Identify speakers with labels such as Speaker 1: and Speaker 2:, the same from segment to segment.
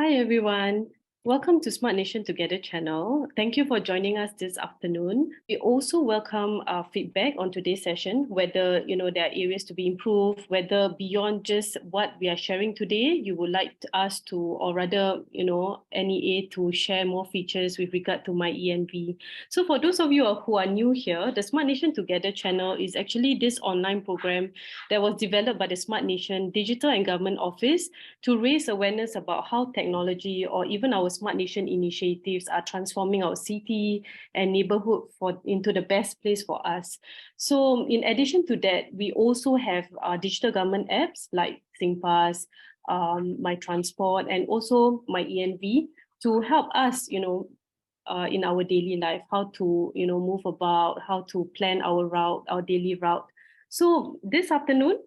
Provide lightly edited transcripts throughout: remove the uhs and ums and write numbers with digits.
Speaker 1: Hi everyone. Welcome to Smart Nation Together channel. Thank you for joining us this afternoon. We also welcome feedback on today's session, whether there are areas to be improved, whether beyond just what we are sharing today, you would like us to, or rather, NEA to share more features with regard to myENV. So for those of you who are new here, the Smart Nation Together channel is actually this online program that was developed by the Smart Nation Digital and Government Office to raise awareness about how technology or even our Smart Nation initiatives are transforming our city and neighborhood into the best place for us. So in addition to that, we also have digital government apps like SingPass, My Transport, and also myENV to help us, in our daily life, how to, move about, how to plan our route, our daily route. So this afternoon,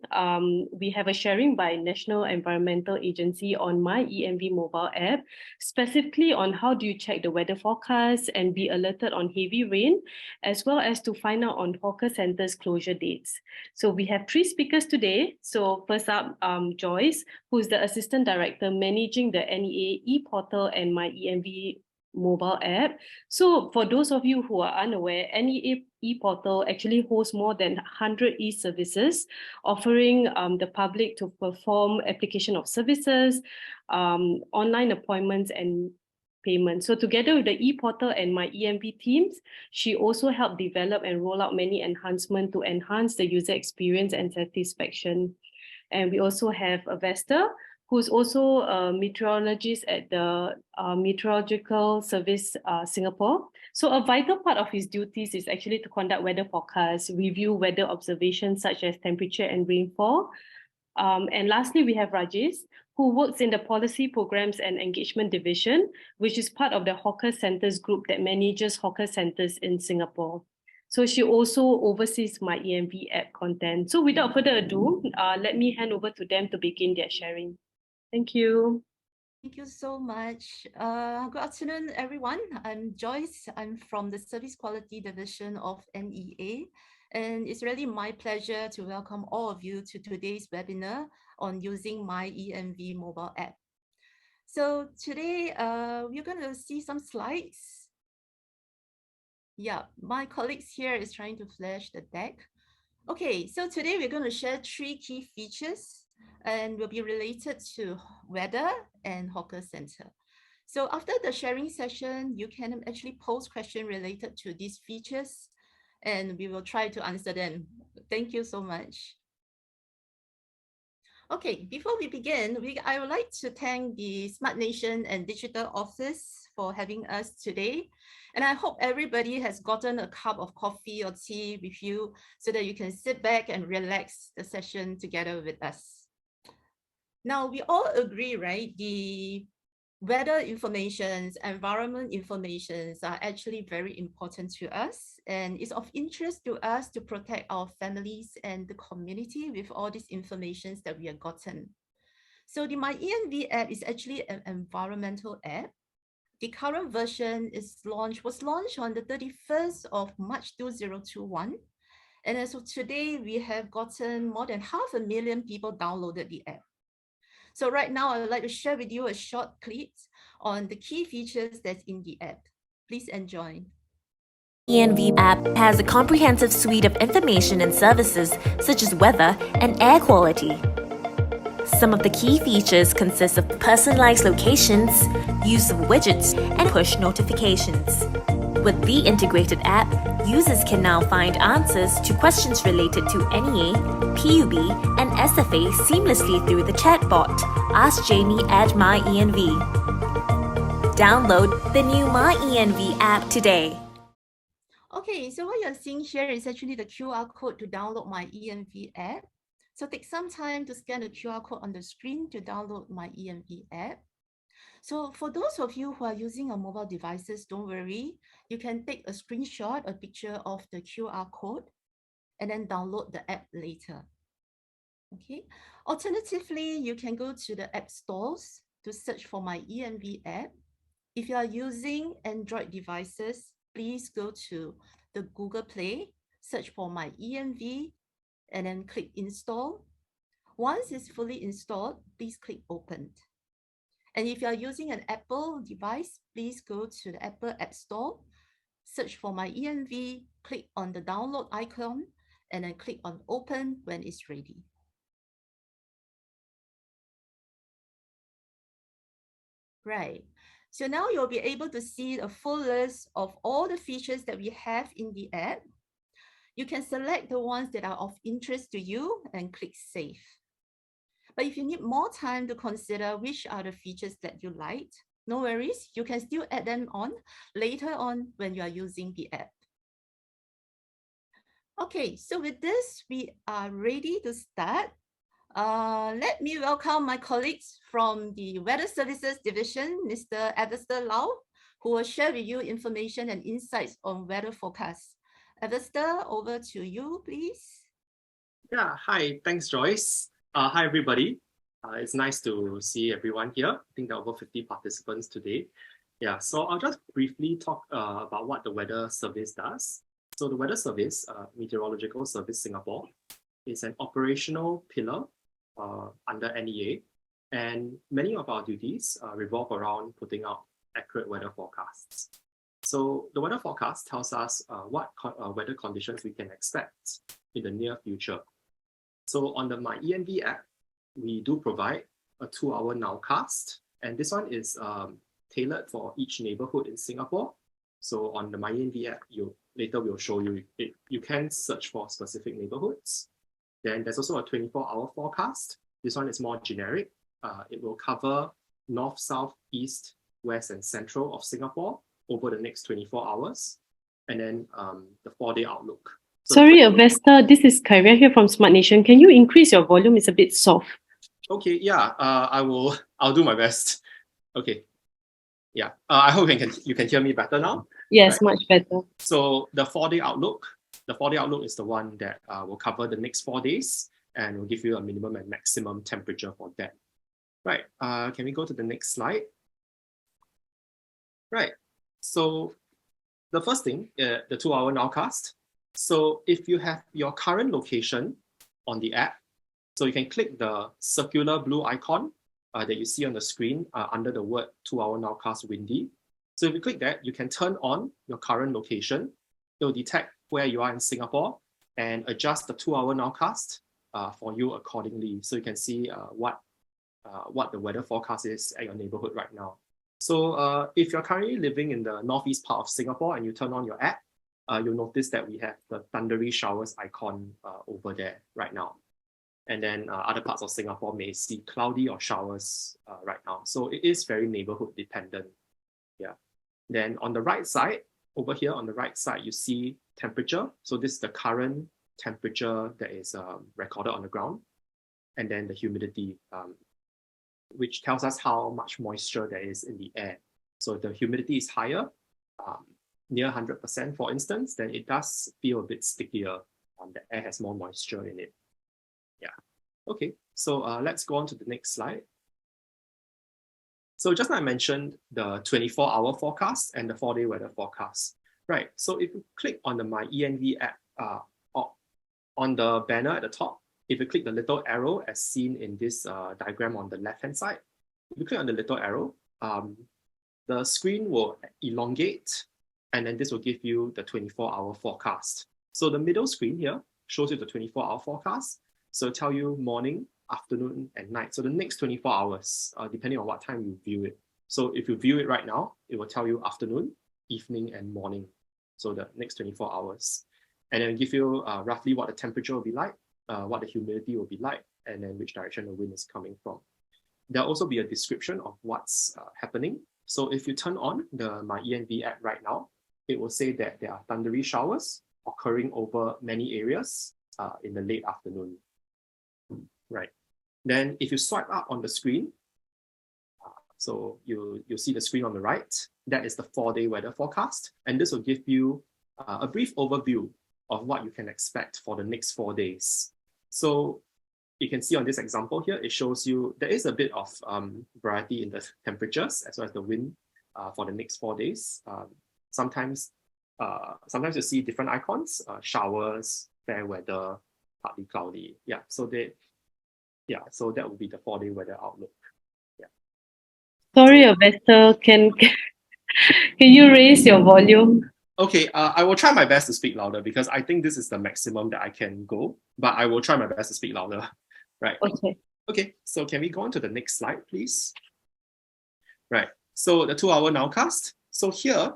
Speaker 1: we have a sharing by National Environmental Agency on myENV mobile app, specifically on how do you check the weather forecast and be alerted on heavy rain, as well as to find out on hawker centers closure dates. So we have three speakers today. So first up, Joyce, who is the Assistant Director managing the NEA e-portal and myENV mobile app. So for those of you who are unaware, NEA e-portal actually hosts more than 100 e-services, offering the public to perform application of services, online appointments, and payments. So together with the e-portal and myENV teams, she also helped develop and roll out many enhancements to enhance the user experience and satisfaction. And we also have Vesta, who's also a meteorologist at the Meteorological Service Singapore. So a vital part of his duties is actually to conduct weather forecasts, review weather observations such as temperature and rainfall. And lastly, we have Rajesh, who works in the Policy Programs and Engagement Division, which is part of the Hawker Centres group that manages hawker centres in Singapore. So she also oversees myENV app content. So without further ado, let me hand over to them to begin their sharing. Thank you.
Speaker 2: Thank you so much. Good afternoon, everyone. I'm Joyce. I'm from the Service Quality Division of NEA. And it's really my pleasure to welcome all of you to today's webinar on using myENV mobile app. So today, we're going to see some slides. Yeah, my colleagues here is trying to flash the deck. Okay, so today we're going to share 3 key features and will be related to weather and hawker center. So after the sharing session, you can actually post questions related to these features and we will try to answer them. Thank you so much. Okay, before we begin, I would like to thank the Smart Nation and Digital Office for having us today. And I hope everybody has gotten a cup of coffee or tea with you so that you can sit back and relax the session together with us. Now, we all agree, right? The weather information, environment information are actually very important to us, and it's of interest to us to protect our families and the community with all these informations that we have gotten. So the myENV app is actually an environmental app. The current version was launched on the 31st of March 2021. And as of today, we have gotten more than 500,000 people downloaded the app. So right now, I would like to share with you a short clip on the key features that's in the app. Please enjoy.
Speaker 3: myENV app has a comprehensive suite of information and services such as weather and air quality. Some of the key features consist of personalized locations, use of widgets, and push notifications. With the integrated app, users can now find answers to questions related to NEA, PUB, and SFA seamlessly through the chatbot, Ask Jamie at myENV. Download the new myENV app today.
Speaker 2: Okay, so what you're seeing here is actually the QR code to download myENV app. So take some time to scan the QR code on the screen to download myENV app. So for those of you who are using a mobile devices, don't worry. You can take a screenshot, a picture of the QR code, and then download the app later. Okay. Alternatively, you can go to the app stores to search for myENV app. If you are using Android devices, please go to the Google Play, search for myENV, and then click install. Once it's fully installed, please click open. And if you are using an Apple device, please go to the Apple App Store, search for myENV, click on the download icon, and then click on open when it's ready. Right. So now you'll be able to see a full list of all the features that we have in the app. You can select the ones that are of interest to you and click Save. But if you need more time to consider which are the features that you liked, no worries, you can still add them on later on when you are using the app. Okay, so with this, we are ready to start. Let me welcome my colleagues from the Weather Services Division, Mr. Alistair Lau, who will share with you information and insights on weather forecasts. Alistair, over to you, please.
Speaker 4: Yeah, hi, thanks, Joyce. Hi, everybody. It's nice to see everyone here. I think there are over 50 participants today. Yeah, so I'll just briefly talk about what the Weather Service does. So the Weather Service, Meteorological Service Singapore, is an operational pillar under NEA, and many of our duties revolve around putting out accurate weather forecasts. So the weather forecast tells us what weather conditions we can expect in the near future. So on the myENV app, we do provide a 2-hour nowcast, and this one is tailored for each neighborhood in Singapore. So on the myENV app, later we'll show you you can search for specific neighborhoods. Then there's also a 24-hour forecast. This one is more generic. It will cover north, south, east, west, and central of Singapore over the next 24 hours. And then the 4-day outlook. So
Speaker 1: sorry, Vesta, this is Kyria here from Smart Nation. Can you increase your volume? It's a bit soft.
Speaker 4: Okay, yeah, I'll do my best. Okay. Yeah, I hope you can hear me better now.
Speaker 1: Yes,
Speaker 4: right?
Speaker 1: Much better.
Speaker 4: So the 4-day outlook, is the one that will cover the next 4 days and will give you a minimum and maximum temperature for that. Right, can we go to the next slide? Right, so the first thing, the 2-hour nowcast. So if you have your current location on the app, so you can click the circular blue icon that you see on the screen under the word 2-hour nowcast windy. So if you click that, you can turn on your current location. It will detect where you are in Singapore and adjust the 2-hour nowcast for you accordingly. So you can see what the weather forecast is at your neighborhood right now. So if you're currently living in the northeast part of Singapore and you turn on your app, you'll notice that we have the thundery showers icon over there right now. And then other parts of Singapore may see cloudy or showers right now. So it is very neighborhood dependent. Yeah. Then on the right side, over here on the right side, you see temperature. So this is the current temperature that is recorded on the ground. And then the humidity, which tells us how much moisture there is in the air. So if the humidity is higher, near 100%, for instance, then it does feel a bit stickier. The air has more moisture in it. Yeah. Okay, so let's go on to the next slide. So just like I mentioned, the 24-hour forecast and the 4-day weather forecast. Right, so if you click on the myENV app, on the banner at the top, if you click the little arrow as seen in this diagram on the left-hand side, if you click on the little arrow, the screen will elongate, and then this will give you the 24-hour forecast. So the middle screen here shows you the 24-hour forecast. So tell you morning, afternoon, and night. So the next 24 hours, depending on what time you view it. So if you view it right now, it will tell you afternoon, evening, and morning. So the next 24 hours. And then give you roughly what the temperature will be like, what the humidity will be like, and then which direction the wind is coming from. There'll also be a description of what's happening. So if you turn on the myENV app right now, it will say that there are thundery showers occurring over many areas in the late afternoon. Right. Then if you swipe up on the screen, so you'll see the screen on the right, that is the 4-day weather forecast. And this will give you a brief overview of what you can expect for the next 4 days. So you can see on this example here, it shows you there is a bit of variety in the temperatures as well as the wind for the next 4 days. Sometimes you see different icons, showers, fair weather, partly cloudy. So that will be the 4-day weather outlook. Yeah.
Speaker 1: Sorry, Augusta, can you raise your volume?
Speaker 4: Okay, I will try my best to speak louder because I think this is the maximum that I can go, but I will try my best to speak louder. Right.
Speaker 1: Okay.
Speaker 4: Okay, so can we go on to the next slide, please? Right, so the 2-hour nowcast. So here,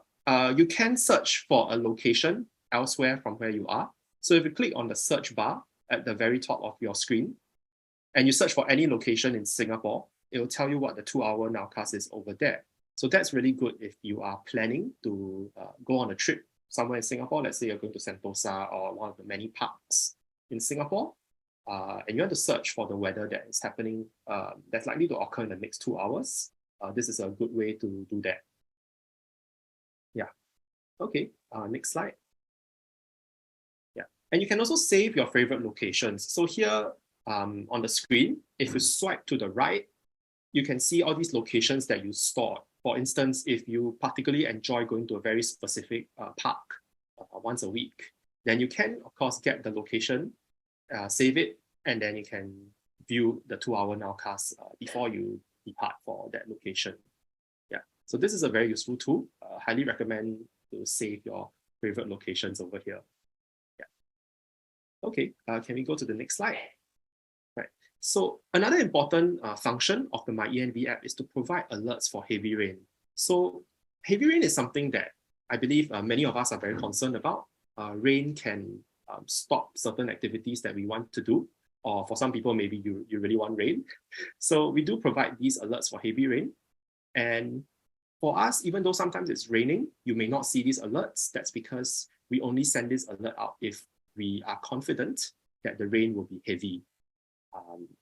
Speaker 4: you can search for a location elsewhere from where you are. So if you click on the search bar at the very top of your screen, and you search for any location in Singapore, it will tell you what the 2-hour nowcast is over there. So that's really good if you are planning to go on a trip somewhere in Singapore. Let's say you're going to Sentosa or one of the many parks in Singapore, and you want to search for the weather that is happening, that's likely to occur in the next 2 hours. This is a good way to do that. Yeah. Okay, next slide. Yeah, and you can also save your favorite locations. So here on the screen, if you swipe to the right, you can see all these locations that you stored. For instance, if you particularly enjoy going to a very specific park once a week, then you can, of course, get the location, save it, and then you can view the 2-hour nowcast before you depart for that location. Yeah, so this is a very useful tool. Highly recommend to save your favorite locations over here. Yeah. Okay, can we go to the next slide? Right. So another important function of the myENV app is to provide alerts for heavy rain. So heavy rain is something that I believe many of us are very concerned about. Rain can stop certain activities that we want to do, or for some people, maybe you really want rain. So we do provide these alerts for heavy rain. And for us, even though sometimes it's raining, you may not see these alerts. That's because we only send this alert out if we are confident that the rain will be heavy.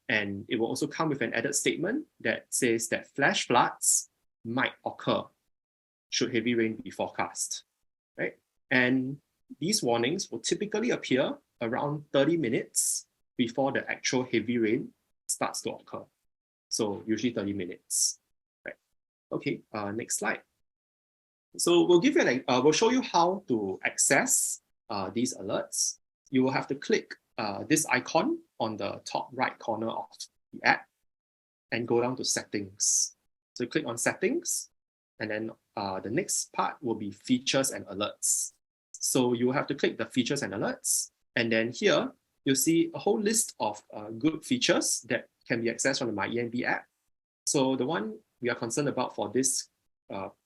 Speaker 4: And it will also come with an added statement that says that flash floods might occur should heavy rain be forecast, right? And these warnings will typically appear around 30 minutes before the actual heavy rain starts to occur. So usually 30 minutes, right? Okay, next slide. So we'll give you we'll show you how to access these alerts. You will have to click this icon on the top right corner of the app and go down to settings. So click on settings, and then the next part will be features and alerts. So you have to click the features and alerts, and then here you'll see a whole list of good features that can be accessed from the myENV app. So the one we are concerned about for this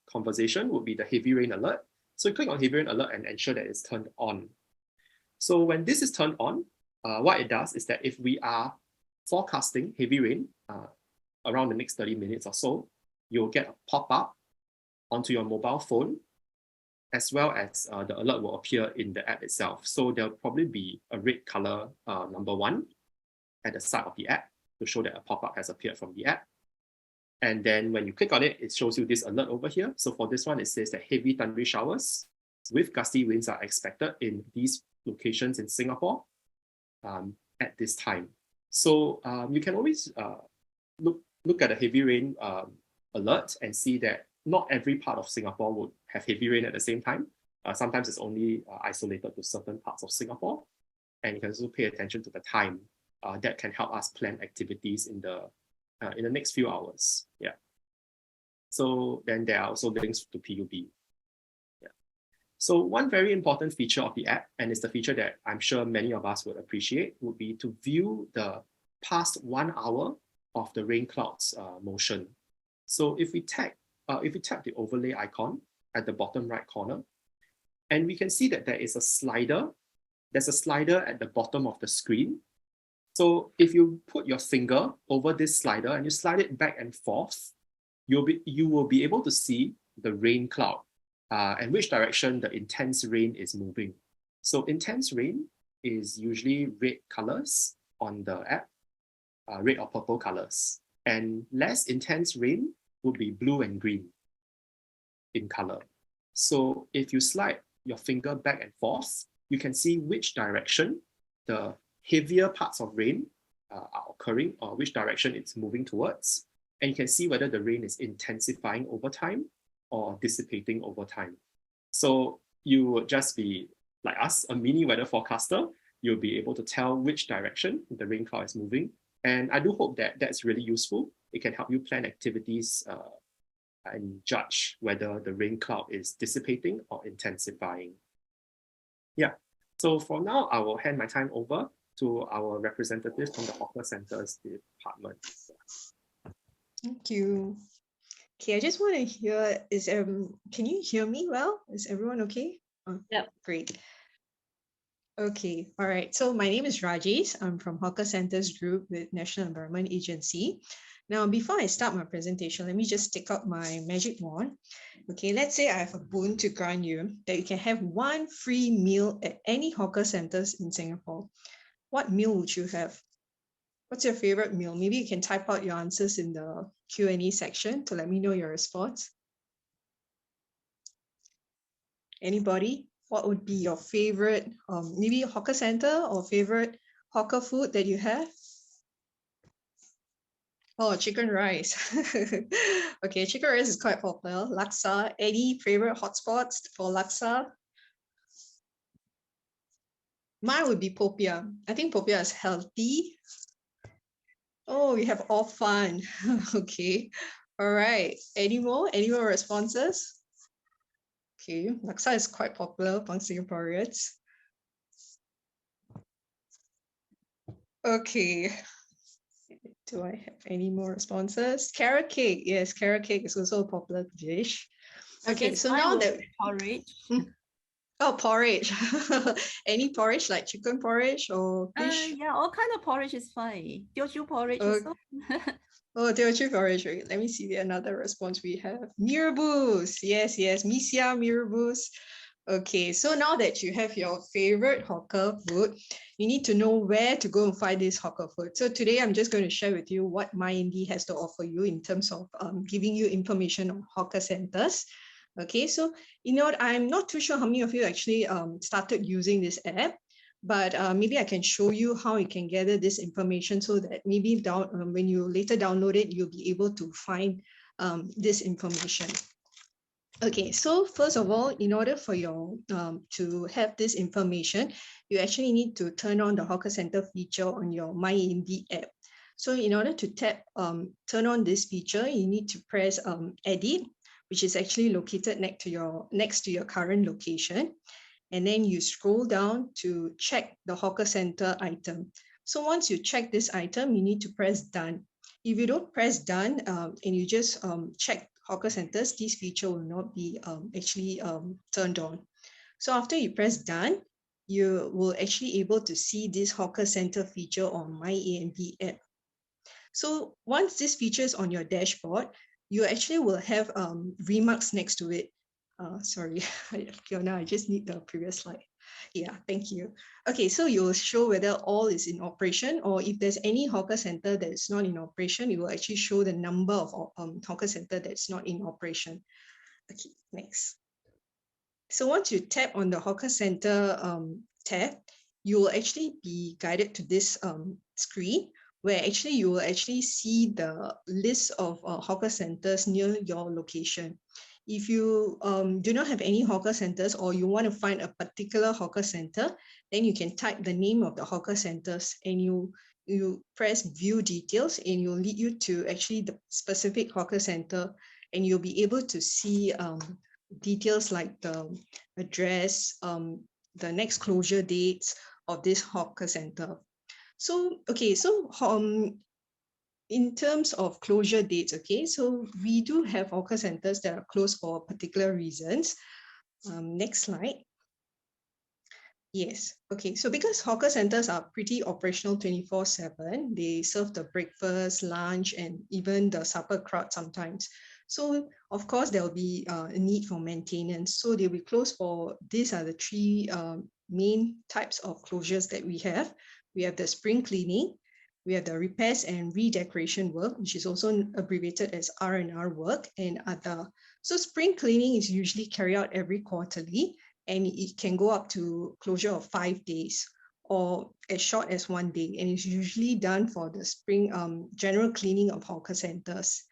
Speaker 4: conversation would be the heavy rain alert. So you click on heavy rain alert and ensure that it's turned on. So when this is turned on, what it does is that if we are forecasting heavy rain around the next 30 minutes or so, you'll get a pop-up onto your mobile phone, as well as the alert will appear in the app itself. So there'll probably be a red color number 1 at the side of the app to show that a pop-up has appeared from the app. And then when you click on it, it shows you this alert over here. So for this one, it says that heavy thundery showers with gusty winds are expected in these locations in Singapore at this time. So you can always look at a heavy rain alert and see that not every part of Singapore would have heavy rain at the same time. Sometimes it's only isolated to certain parts of Singapore. And you can also pay attention to the time. That can help us plan activities in the next few hours. Yeah. So then there are also links to PUB. Yeah. So one very important feature of the app, and it's the feature that I'm sure many of us would appreciate, would be to view the past 1 hour of the rain clouds motion. So if we tap the overlay icon at the bottom right corner, and we can see that there is a slider. There's a slider at the bottom of the screen. So if you put your finger over this slider and you slide it back and forth, you will be able to see the rain cloud and which direction the intense rain is moving. So intense rain is usually red colors on the app, red or purple colors. And less intense rain would be blue and green in color. So if you slide your finger back and forth, you can see which direction the heavier parts of rain are occurring, or which direction it's moving towards. And you can see whether the rain is intensifying over time or dissipating over time. So you would just be, like us, a mini weather forecaster. You'll be able to tell which direction the rain cloud is moving. And I do hope that that's really useful. It can help you plan activities and judge whether the rain cloud is dissipating or intensifying. Yeah, so for now, I will hand my time over to our representatives from the Hawker Centres Department.
Speaker 5: Thank you. Okay, I just want to hear, can you hear me well? Is everyone okay? Oh,
Speaker 1: Yep.
Speaker 5: Great. Okay, all right. So my name is Rajesh. I'm from Hawker Centres Group with National Environment Agency. Now, before I start my presentation, let me just take out my magic wand. Okay, let's say I have a boon to grant you that you can have one free meal at any hawker centres in Singapore. What meal would you have? What's your favorite meal? Maybe you can type out your answers in the Q&A section to let me know your response. Anybody? What would be your favorite, maybe a hawker center or favorite hawker food that you have? Oh, chicken rice. Okay, chicken rice is quite popular. Laksa, any favorite hotspots for laksa? Mine would be popiah. I think popiah is healthy. Oh, we have all fun. Okay, all right. Any more responses? Okay, laksa is quite popular among Singaporeans. Okay, do I have any more responses? Carrot cake, yes, carrot cake is also a popular dish. Okay, so now that
Speaker 2: porridge.
Speaker 5: Oh, porridge. Any porridge like chicken porridge or fish?
Speaker 2: Yeah, all kind of porridge is fine. Teochew porridge also.
Speaker 5: Oh, Teochew porridge. Right. Let me see another response we have. Mee rebus. Yes, yes. Mee siam, mee rebus. Okay, so now that you have your favorite hawker food, you need to know where to go and find this hawker food. So today I'm just going to share with you what myENV has to offer you in terms of giving you information on hawker centers. Okay, so I'm not too sure how many of you actually started using this app, but maybe I can show you how you can gather this information so that maybe when you later download it, you'll be able to find this information. Okay, so first of all, in order for you to have this information, you actually need to turn on the hawker center feature on your myENV app. So in order to turn on this feature, you need to press edit, which is actually located next to your current location. And then you scroll down to check the hawker center item. So once you check this item, you need to press done. If you don't press done and you just check hawker centers, this feature will not be actually turned on. So after you press done, you will actually able to see this hawker center feature on myENV app. So once this feature is on your dashboard, you actually will have remarks next to it. Sorry, Fiona, I just need the previous slide. Yeah, thank you. Okay, so you will show whether all is in operation, or if there's any hawker center that is not in operation, it will actually show the number of hawker center that's not in operation. Okay, next. So once you tap on the hawker center tab, you will actually be guided to this screen where actually you will actually see the list of hawker centers near your location. If you do not have any hawker centers or you want to find a particular hawker center, then you can type the name of the hawker centers and you press view details and it will lead you to actually the specific hawker center, and you'll be able to see details like the address, the next closure dates of this hawker center. So, okay, so in terms of closure dates, okay, so we do have hawker centers that are closed for particular reasons. Next slide. Yes, okay, so because hawker centers are pretty operational 24/7, they serve the breakfast, lunch, and even the supper crowd sometimes. So of course, there will be a need for maintenance. So they'll be closed for, these are the three main types of closures that we have. We have the spring cleaning, we have the repairs and redecoration work, which is also abbreviated as R&R work, and other. So spring cleaning is usually carried out every quarterly, and it can go up to closure of 5 days or as short as 1 day. And it's usually done for the spring general cleaning of hawker centers.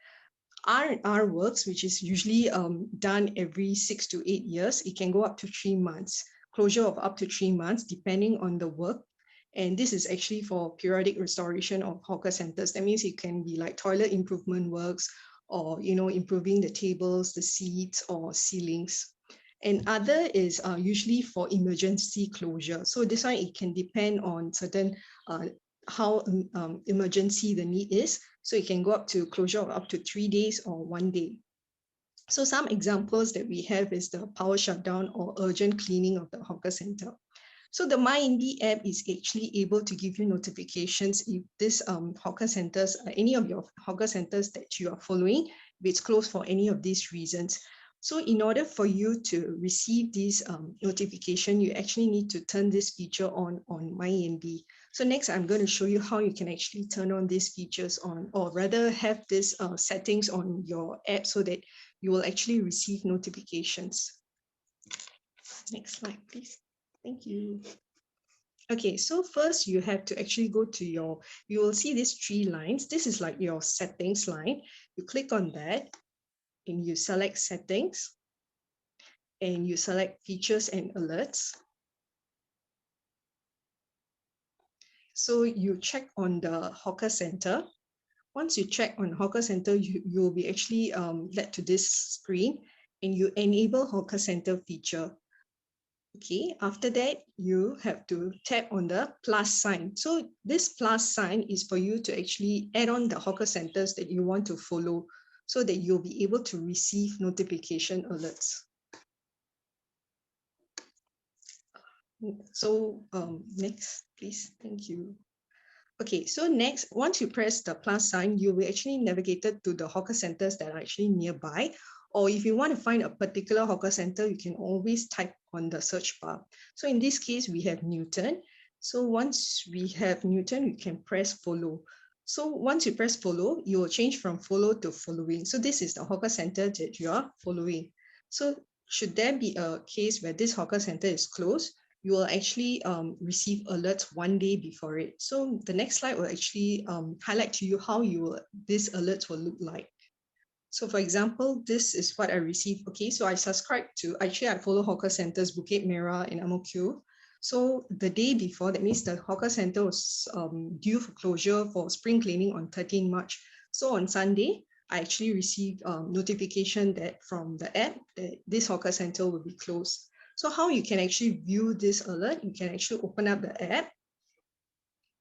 Speaker 5: R&R works, which is usually done every 6 to 8 years. It can go up to 3 months, closure of up to 3 months, depending on the work. And this is actually for periodic restoration of hawker centers. That means it can be like toilet improvement works or improving the tables, the seats, or ceilings. And other is usually for emergency closure. So this one, it can depend on certain how emergency the need is. So it can go up to closure of up to 3 days or 1 day. So some examples that we have is the power shutdown or urgent cleaning of the hawker center. So the myENV app is actually able to give you notifications if this hawker centers, any of your hawker centers that you are following, if it's closed for any of these reasons. So in order for you to receive this notification, you actually need to turn this feature on myENV. So next, I'm going to show you how you can actually turn on these features on, or rather have this settings on your app so that you will actually receive notifications. Next slide, please. Thank you. Okay, so first you have to actually go to you will see these 3 lines. This is like your settings line. You click on that and you select settings and you select features and alerts. So you check on the hawker center. Once you check on hawker center, you will be actually led to this screen and you enable hawker center feature. Okay, after that, you have to tap on the plus sign. So this plus sign is for you to actually add on the hawker centers that you want to follow so that you'll be able to receive notification alerts. So next, please. Thank you. Okay, so next, once you press the plus sign, you will actually navigated to the hawker centers that are actually nearby. Or if you want to find a particular hawker center, you can always type on the search bar. So in this case, we have Newton. So once we have Newton, you can press follow. So once you press follow, you will change from follow to following. So this is the hawker center that you are following. So should there be a case where this hawker center is closed, you will actually receive alerts 1 day before it. So the next slide will actually highlight to you how these alerts will look like. So for example, this is what I received. Okay, so I subscribe to, actually I follow hawker centers, Bukit Merah and Ang Mo Kio. So the day before, that means the hawker center was due for closure for spring cleaning on 13 March. So on Sunday, I actually received notification that from the app that this hawker center will be closed. So how you can actually view this alert, you can actually open up the app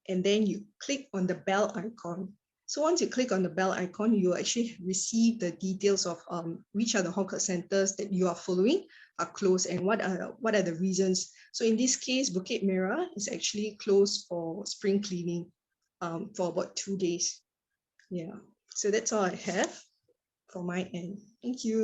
Speaker 5: and then you click on the bell icon. So once you click on the bell icon, you will actually receive the details of which are the hawker centers that you are following are closed and what are the reasons. So in this case, Bukit Merah is actually closed for spring cleaning for about 2 days. Yeah, so that's all I have for my end. Thank you.